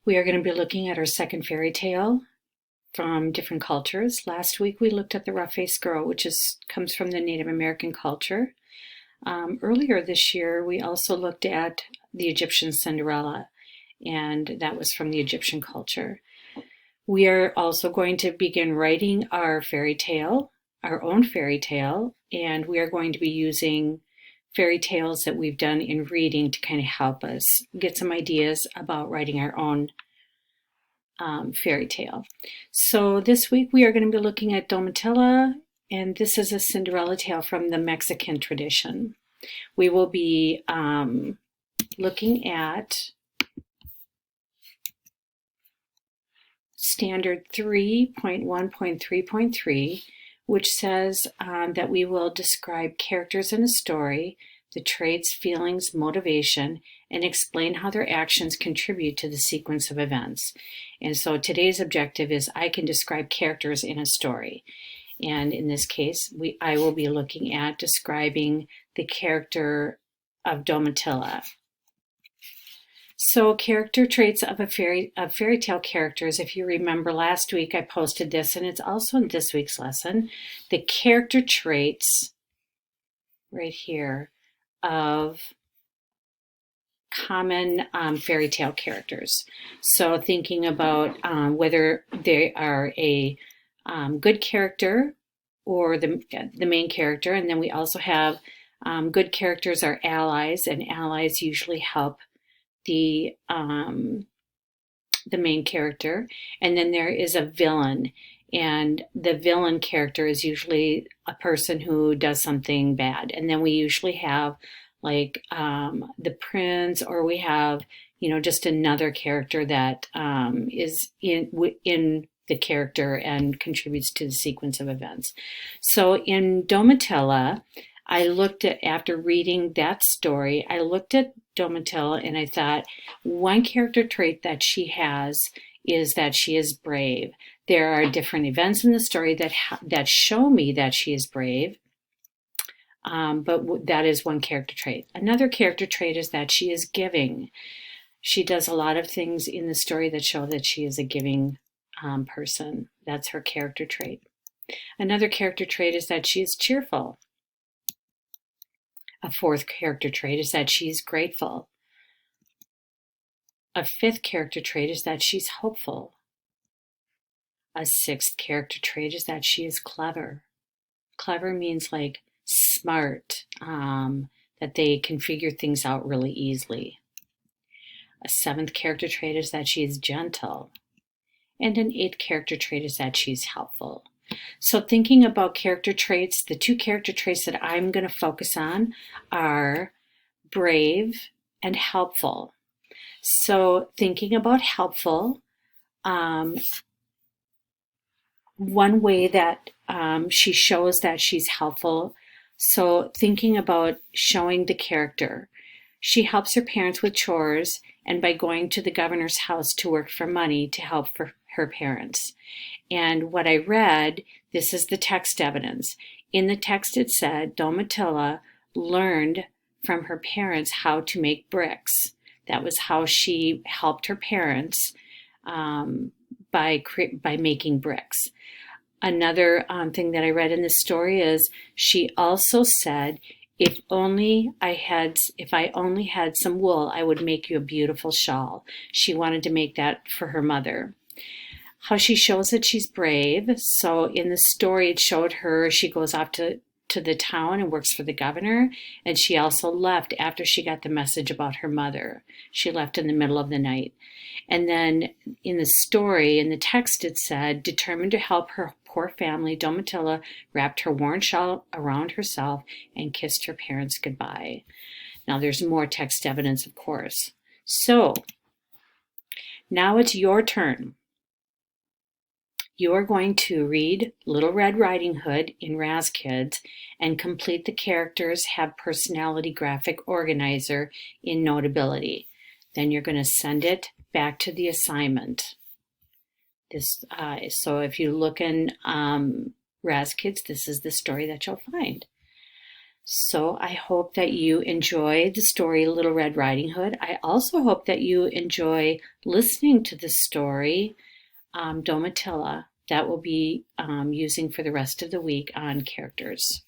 We are going to be looking at our second fairy tale from different cultures. Last week we looked at the rough-faced girl, which comes from the Native American culture. Earlier this year we also looked at the Egyptian Cinderella, and that was from the Egyptian culture. We are also going to begin writing our fairy tale, our own fairy tale, and we are going to be using fairy tales that we've done in reading to kind of help us get some ideas about writing our own fairy tale. So this week we are going to be looking at Domitila, and this is a Cinderella tale from the Mexican tradition. We will be looking at standard 3.1.3.3, which says that we will describe characters in a story, the traits, feelings, motivation, and explain how their actions contribute to the sequence of events. And so today's objective is I can describe characters in a story. And in this case, I will be looking at describing the character of Domitila. So character traits of fairy tale characters, if you remember last week I posted this, and it's also in this week's lesson, the character traits right here of common fairy tale characters. So thinking about whether they are a good character or the main character, and then we also have good characters are allies, and allies usually help the main character. And then there is a villain, and the villain character is usually a person who does something bad. And then we usually have like the prince, or we have just another character that is in the character and contributes to the sequence of events. So in Domitila, I looked at, after reading that story, I looked at Domitila and I thought one character trait that she has is that she is brave. There are different events in the story that show me that she is brave, but that is one character trait. Another character trait is that she is giving. She does a lot of things in the story that show that she is a giving person. That's her character trait. Another character trait is that she is cheerful. A fourth character trait is that she's grateful. A fifth character trait is that she's hopeful. A sixth character trait is that she is clever. Clever means like smart, that they can figure things out really easily. A seventh character trait is that she is gentle. And an eighth character trait is that she's helpful. So thinking about character traits, the two character traits that I'm going to focus on are brave and helpful. So thinking about helpful, one way that she shows that she's helpful, so thinking about showing the character, she helps her parents with chores and by going to the governor's house to work for money to help for her parents. And what I read, this is the text evidence. In the text it said Domitila learned from her parents how to make bricks. That was how she helped her parents by making bricks. Another thing that I read in the story is she also said, if I only had some wool, I would make you a beautiful shawl. She wanted to make that for her mother. How she shows that she's brave. So in the story, it showed her, she goes off to the town and works for the governor. And she also left after she got the message about her mother. She left in the middle of the night. And then in the story, in the text, it said, determined to help her poor family, Domitila wrapped her worn shawl around herself and kissed her parents goodbye. Now there's more text evidence, of course. So now it's your turn. You are going to read Little Red Riding Hood in Raz Kids and complete the characters have personality graphic organizer in Notability. Then you're going to send it back to the assignment. So if you look in Raz Kids, this is the story that you'll find. So I hope that you enjoy the story Little Red Riding Hood. I also hope that you enjoy listening to the story Domitila that we'll be using for the rest of the week on characters.